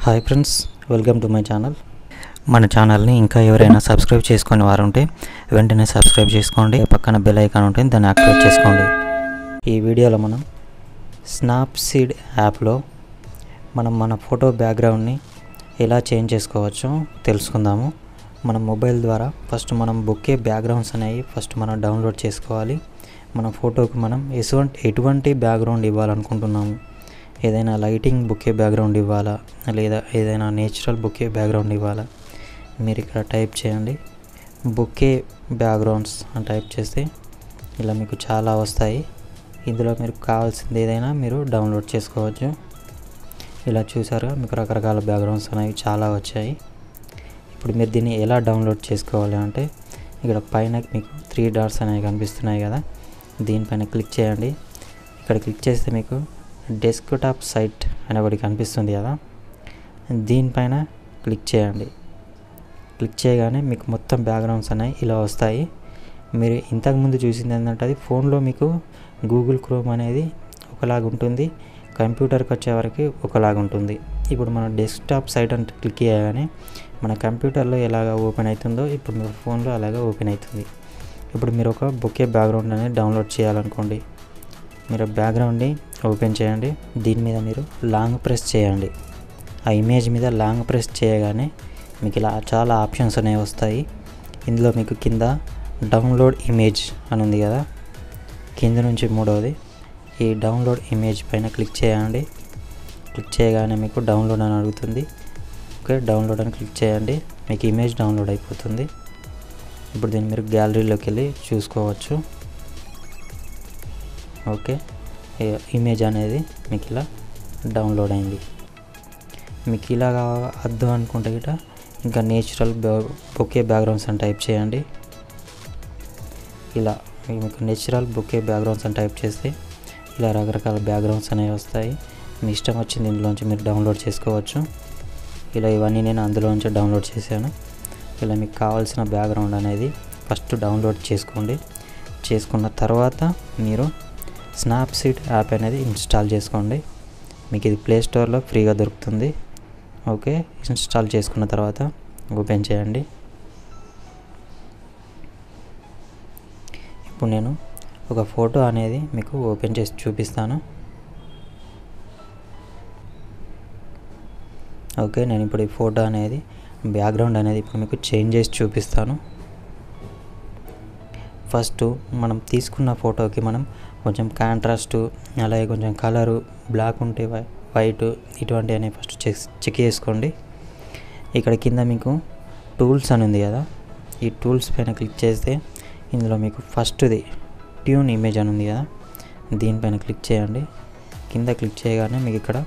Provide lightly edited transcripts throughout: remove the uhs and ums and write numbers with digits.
Hi friends, welcome to my channel. మన ఛానల్ని ఇంకా ఎవరైనా సబ్స్క్రైబ్ చేసుకునే వారు ఉంటే వెంటనే సబ్స్క్రైబ్ చేసుకోండి. పక్కన బెల్ ఐకాన్ ఉంటుంది, దాన్ని యాక్టివేట్ చేసుకోండి. ఈ వీడియోలో మనం స్నాప్సీడ్ యాప్లో మన ఫోటో బ్యాక్గ్రౌండ్ని ఎలా చేంజ్ చేసుకోవచ్చో తెలుసుకుందాము. మన మొబైల్ ద్వారా ఫస్ట్ మనం బొకే బ్యాక్గ్రౌండ్స్ అనేవి మనం డౌన్లోడ్ చేసుకోవాలి. మన ఫోటోకి మనం ఎటువంటి బ్యాక్గ్రౌండ్ ఇవ్వాలనుకుంటున్నాము, ఏదైనా లైటింగ్ బొకే బ్యాక్గ్రౌండ్ ఇవ్వాలా లేదా ఏదైనా నేచురల్ బొకే బ్యాక్గ్రౌండ్ ఇవ్వాలా, మీరు ఇక్కడ టైప్ చేయండి. బొకే బ్యాక్గ్రౌండ్స్ అని టైప్ చేస్తే ఇలా మీకు చాలా వస్తాయి. ఇందులో మీరు కావాల్సింది ఏదైనా మీరు డౌన్లోడ్ చేసుకోవచ్చు. ఇలా చూసారుగా మీకు రకరకాల బ్యాక్గ్రౌండ్స్ అనేవి చాలా వచ్చాయి. ఇప్పుడు మీరు దీన్ని ఎలా డౌన్లోడ్ చేసుకోవాలి అంటే ఇక్కడ పైన మీకు 3 డాట్స్ అనేవి కనిపిస్తున్నాయి కదా, దీనిపైన క్లిక్ చేయండి. ఇక్కడ క్లిక్ చేస్తే మీకు డెస్క్టాప్ సైట్ అనే ఒకటి కనిపిస్తుంది కదా, దీనిపైన క్లిక్ చేయండి. క్లిక్ చేయగానే మీకు మొత్తం బ్యాక్గ్రౌండ్స్ అనేవి ఇలా వస్తాయి. మీరు ఇంతకుముందు చూసింది ఏంటంటే అది ఫోన్లో మీకు గూగుల్ క్రోమ్ అనేది ఒకలాగా ఉంటుంది, కంప్యూటర్కి వచ్చేవరకు ఒకలాగా ఉంటుంది. ఇప్పుడు మన డెస్క్టాప్ సైట్ అంటే క్లిక్ చేయగానే మన కంప్యూటర్లో ఎలాగ ఓపెన్ అవుతుందో ఇప్పుడు మీ ఫోన్లో అలాగే ఓపెన్ అవుతుంది. ఇప్పుడు మీరు ఒక బొకే బ్యాక్గ్రౌండ్ అనేది డౌన్లోడ్ చేయాలనుకోండి, మీరు బ్యాక్గ్రౌండ్ని ఓపెన్ చేయండి. దీని మీద మీరు లాంగ్ ప్రెస్ చేయండి. ఆ ఇమేజ్ మీద లాంగ్ ప్రెస్ చేయగానే మీకు ఇలా చాలా ఆప్షన్స్ అనేవి వస్తాయి. ఇందులో మీకు కింద డౌన్లోడ్ ఇమేజ్ అని ఉంది కదా, కింద నుంచి మూడవది ఈ డౌన్లోడ్ ఇమేజ్ పైన క్లిక్ చేయండి. క్లిక్ చేయగానే మీకు డౌన్లోడ్ అని అడుగుతుంది. ఓకే, డౌన్లోడ్ అని క్లిక్ చేయండి, మీకు ఇమేజ్ డౌన్లోడ్ అయిపోతుంది. ఇప్పుడు దీన్ని మీరు గ్యాలరీలోకి వెళ్ళి చూసుకోవచ్చు. ఓకే, ఇమేజ్ అనేది మీకు ఇలా డౌన్లోడ్ అయింది. మీకు ఇలాగా వద్దు అనుకుంటే గిట్ట ఇంకా నేచురల్ బొకే బ్యాక్గ్రౌండ్స్ అని టైప్ చేయండి. ఇలా మీకు నేచురల్ బొకే బ్యాక్గ్రౌండ్స్ అని టైప్ చేస్తే ఇలా రకరకాల బ్యాక్గ్రౌండ్స్ అనేవి వస్తాయి. మీ ఇష్టం వచ్చింది ఇందులోంచి మీరు డౌన్లోడ్ చేసుకోవచ్చు. ఇలా ఇవన్నీ నేను అందులోంచి డౌన్లోడ్ చేశాను. ఇలా మీకు కావాల్సిన బ్యాక్గ్రౌండ్ అనేది ఫస్ట్ డౌన్లోడ్ చేసుకోండి. చేసుకున్న తర్వాత మీరు స్నాప్సీడ్ యాప్ అనేది ఇన్స్టాల్ చేసుకోండి. మీకు ఇది ప్లే స్టోర్లో ఫ్రీగా దొరుకుతుంది. ఓకే, ఇన్స్టాల్ చేసుకున్న తర్వాత ఓపెన్ చేయండి. ఇప్పుడు నేను ఒక ఫోటో అనేది మీకు ఓపెన్ చేసి చూపిస్తాను. ఓకే, నేను ఇప్పుడు ఈ ఫోటో అనేది బ్యాక్గ్రౌండ్ అనేది ఇప్పుడు మీకు చేంజ్ చేసి చూపిస్తాను. ఫస్ట్ మనం తీసుకున్న ఫోటోకి మనం కొంచెం కాంట్రాస్ట్, అలాగే కొంచెం కలరు, బ్లాక్ ఉంటే వైట్, ఇటువంటివన్నీ ఫస్ట్ చెక్ చేసుకోండి. ఇక్కడ కింద మీకు టూల్స్ అని ఉంది కదా, ఈ టూల్స్ పైన క్లిక్ చేస్తే ఇందులో మీకు ఫస్ట్ది ట్యూన్ ఇమేజ్ అని ఉంది కదా, దీనిపైన క్లిక్ చేయండి. కింద క్లిక్ చేయగానే మీకు ఇక్కడ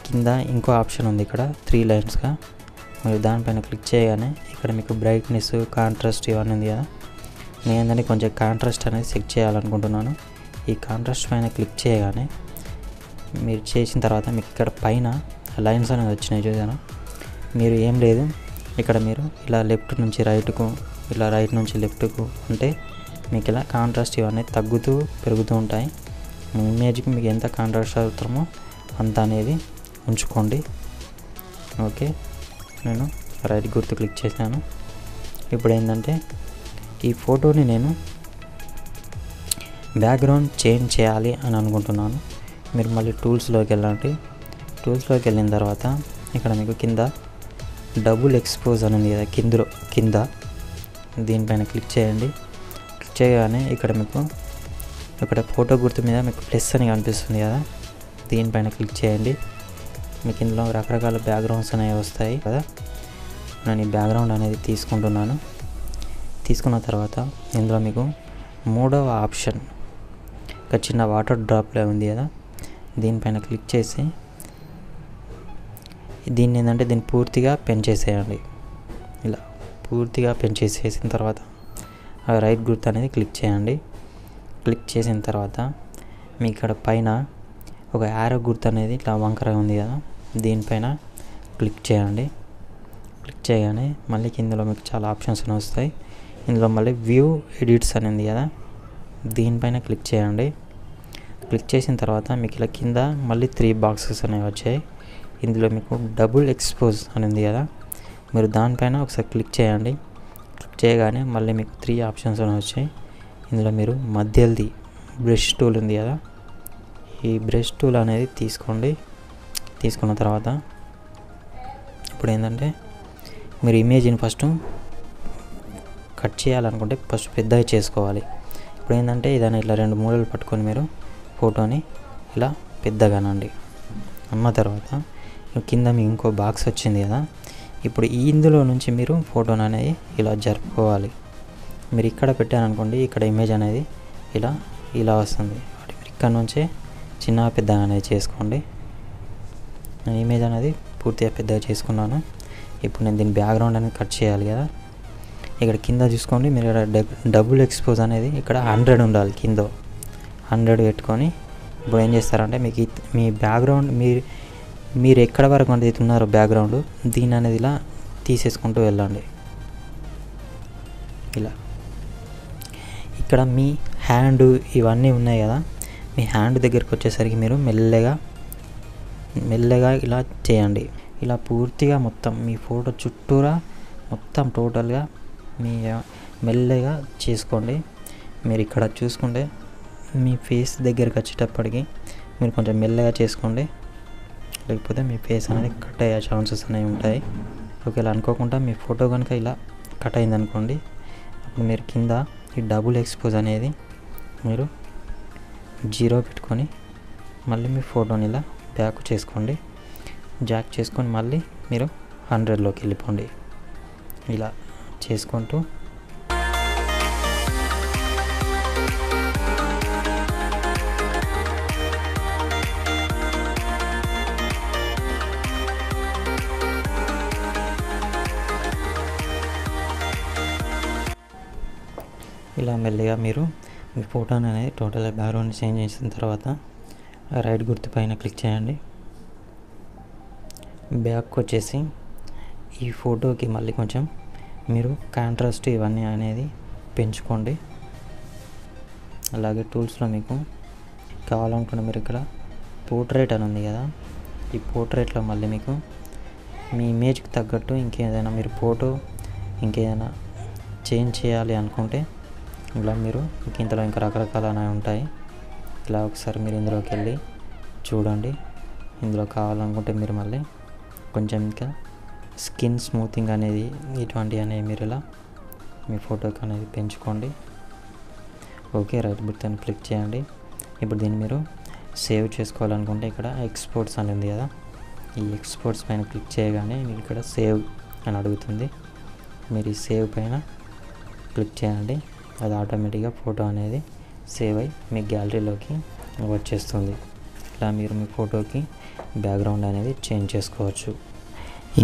కింద ఇంకో ఆప్షన్ ఉంది, ఇక్కడ 3 లైన్స్గా, మీరు దానిపైన క్లిక్ చేయగానే ఇక్కడ మీకు బ్రైట్నెస్, కాంట్రాస్ట్ ఇవన్నీ ఉంది కదా, నేను ఏంటంటే కొంచెం కాంట్రాస్ట్ అనేది సెట్ చేయాలనుకుంటున్నాను. ఈ కాంట్రాస్ట్ పైన క్లిక్ చేయగానే మీరు చేసిన తర్వాత మీకు ఇక్కడ పైన లైన్స్ అనేది వచ్చినాయి చూసారా, మీరు ఏం లేదు ఇక్కడ మీరు ఇలా లెఫ్ట్ నుంచి రైట్కు, ఇలా రైట్ నుంచి లెఫ్ట్కు అంటే మీకు ఇలా కాంట్రాస్ట్ ఇవన్నీ తగ్గుతూ పెరుగుతూ ఉంటాయి. ఇమేజ్కి మీకు ఎంత కాంట్రాస్ట్ అవుతామో అంత అనేది ఉంచుకోండి. ఓకే, నేను రైట్ గుర్తు క్లిక్ చేశాను. ఇప్పుడు ఏంటంటే ఈ ఫోటోని నేను బ్యాక్గ్రౌండ్ చేంజ్ చేయాలి అని అనుకుంటున్నాను. మీరు మళ్ళీ టూల్స్లోకి వెళ్ళండి. టూల్స్లోకి వెళ్ళిన తర్వాత ఇక్కడ మీకు కింద డబుల్ ఎక్స్పోజ్ అని ఉంది కదా, కింద దీనిపైన క్లిక్ చేయండి. క్లిక్ చేయగానే ఇక్కడ మీకు ఇక్కడ ఫోటో గుర్తు మీద మీకు ప్లస్ అని కనిపిస్తుంది కదా, దీనిపైన క్లిక్ చేయండి. మీకు ఇందులో రకరకాల బ్యాక్గ్రౌండ్స్ అనేవి వస్తాయి కదా, నేను ఈ బ్యాక్గ్రౌండ్ అనేది తీసుకుంటున్నాను. తీసుకున్న తర్వాత ఇందులో మీకు 3వ ఆప్షన్ ఒక చిన్న వాటర్ డ్రాప్లో ఉంది కదా, దీనిపైన క్లిక్ చేసి దీన్ని ఏంటంటే దీన్ని పూర్తిగా పెంచేసేయండి. ఇలా పూర్తిగా పెంచేసేసిన తర్వాత రైట్ గుర్తు అనేది క్లిక్ చేయండి. క్లిక్ చేసిన తర్వాత మీ ఇక్కడ పైన ఒక యారో గుర్తు అనేది ఇట్లా వంకరగా ఉంది కదా, దీనిపైన క్లిక్ చేయండి. క్లిక్ చేయగానే మళ్ళీ కిందలో మీకు చాలా ఆప్షన్స్ వస్తాయి. ఇందులో మళ్ళీ వ్యూ ఎడిట్స్ అని ఉంది కదా, దీనిపైన క్లిక్ చేయండి. క్లిక్ చేసిన తర్వాత మీకు ఇలా కింద మళ్ళీ 3 బాక్సెస్ అనేవి వచ్చాయి. ఇందులో మీకు డబుల్ ఎక్స్పోజ్ అని ఉంది కదా, మీరు దానిపైన ఒకసారి క్లిక్ చేయండి. క్లిక్ చేయగానే మళ్ళీ మీకు 3 ఆప్షన్స్ అని వచ్చాయి. ఇందులో మీరు మధ్యది బ్రష్ టూల్ ఉంది కదా, ఈ బ్రష్ టూల్ అనేది తీసుకోండి. తీసుకున్న తర్వాత ఇప్పుడు ఏంటంటే మీరు ఇమేజ్ని ఫస్ట్ కట్ చేయాలనుకుంటే ఫస్ట్ పెద్దగా చేసుకోవాలి. ఇప్పుడు ఏంటంటే ఏదైనా ఇట్లా 2 మూలలు పట్టుకొని మీరు ఫోటోని ఇలా పెద్దగానండి. అన్న తర్వాత కింద మీకు ఇంకో బాక్స్ వచ్చింది కదా, ఇప్పుడు ఇందులో నుంచి మీరు ఫోటోని అనేది ఇలా జరుపుకోవాలి. మీరు ఇక్కడ పెట్టారనుకోండి, ఇక్కడ ఇమేజ్ అనేది ఇలా వస్తుంది. మీరు ఇక్కడ నుంచే చిన్న పెద్దగా అనేది చేసుకోండి. నేను ఇమేజ్ అనేది పూర్తిగా పెద్దగా చేసుకున్నాను. ఇప్పుడు నేను దీని బ్యాక్గ్రౌండ్ అనేది కట్ చేయాలి కదా, ఇక్కడ కింద చూసుకోండి. మీరు ఇక్కడ డబుల్ ఎక్స్పోజ్ అనేది ఇక్కడ 100 ఉండాలి. కింద 100 పెట్టుకొని ఇప్పుడు ఏం చేస్తారంటే మీకు మీ బ్యాక్గ్రౌండ్ మీరు ఎక్కడ వరకు అనేది ఉన్నారో బ్యాక్గ్రౌండ్ దీని అనేది ఇలా తీసేసుకుంటూ వెళ్ళండి. ఇలా ఇక్కడ మీ హ్యాండ్ ఇవన్నీ ఉన్నాయి కదా, మీ హ్యాండ్ దగ్గరికి వచ్చేసరికి మీరు మెల్లగా ఇలా చేయండి. ఇలా పూర్తిగా మొత్తం మీ ఫోటో చుట్టూరా మొత్తం టోటల్గా మీ మెల్లగా చేసుకోండి. మీరు ఇక్కడ చూసుకుంటే మీ ఫేస్ దగ్గరికి వచ్చేటప్పటికి మీరు కొంచెం మెల్లగా చేసుకోండి, లేకపోతే మీ ఫేస్ అనేది కట్ అయ్యే ఛాన్సెస్ అనేవి ఉంటాయి. ఒకవేళ అనుకోకుండా మీ ఫోటో కనుక ఇలా కట్ అయిందనుకోండి, అప్పుడు మీరు కింద ఈ డబుల్ ఎక్స్పోజ్ అనేది మీరు 0 పెట్టుకొని మళ్ళీ మీ ఫోటోని ఇలా బ్యాక్ చేసుకోండి. జాక్ చేసుకొని మళ్ళీ మీరు 100లోకి వెళ్ళిపోండి. ఇలా చేసుకుంటూ ఇలా మెల్లిగా మీరు మీ ఫోటోని అనేది టోటల్గా బ్యాక్గ్రౌండ్ చేంజ్ చేసిన తర్వాత రైట్ గుర్తు పైన క్లిక్ చేయండి. బ్యాక్ వచ్చేసి ఈ ఫోటోకి మళ్ళీ కొంచెం మీరు కాంట్రాస్ట్ ఇవన్నీ అనేది పెంచుకోండి. అలాగే టూల్స్లో మీకు కావాలనుకున్న మీరు ఇక్కడ పోర్ట్రేట్ అని ఉంది కదా, ఈ పోర్ట్రేట్లో మళ్ళీ మీకు మీ ఇమేజ్కి తగ్గట్టు ఇంకేదైనా మీరు ఫోటో ఇంకేదైనా చేంజ్ చేయాలి అనుకుంటే ఇలా మీరు ఇంతలో ఇంకా రకరకాలనే ఉంటాయి. ఇలా ఒకసారి మీరు ఇందులోకి వెళ్ళి చూడండి. ఇందులో కావాలనుకుంటే మీరు మళ్ళీ కొంచెం ఇంకా స్కిన్ స్మూతింగ్ అనేది ఇటువంటివి అనేవి మీరు ఇలా మీ ఫోటోకి అనేది పెంచుకోండి. ఓకే, రైట్ బటన్ క్లిక్ చేయండి. ఇప్పుడు దీన్ని మీరు సేవ్ చేసుకోవాలనుకుంటే ఇక్కడ ఎక్స్పోర్ట్స్ అని ఉంది కదా, ఈ ఎక్స్పోర్ట్స్ పైన క్లిక్ చేయగానే మీకు ఇక్కడ సేవ్ అని అడుగుతుంది. మీరు ఈ సేవ్ పైన క్లిక్ చేయండి. అది ఆటోమేటిక్గా ఫోటో అనేది సేవ్ అయ్యి మీ గ్యాలరీలోకి వచ్చేస్తుంది. ఇలా మీరు మీ ఫోటోకి బ్యాక్గ్రౌండ్ అనేది చేంజ్ చేసుకోవచ్చు.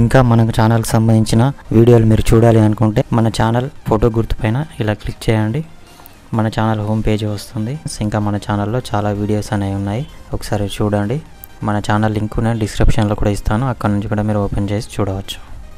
ఇంకా మన ఛానల్కి సంబంధించిన వీడియోలు మీరు చూడాలి అనుకుంటే మన ఛానల్ ఫోటో గుర్తుపైన ఇలా క్లిక్ చేయండి. మన ఛానల్ హోమ్ పేజ్ వస్తుంది. ఇంకా మన ఛానల్లో చాలా వీడియోస్ అనేవి ఉన్నాయి, ఒకసారి చూడండి. మన ఛానల్ లింక్ నేను డిస్క్రిప్షన్లో కూడా ఇస్తాను, అక్కడ నుంచి కూడా మీరు ఓపెన్ చేసి చూడవచ్చు.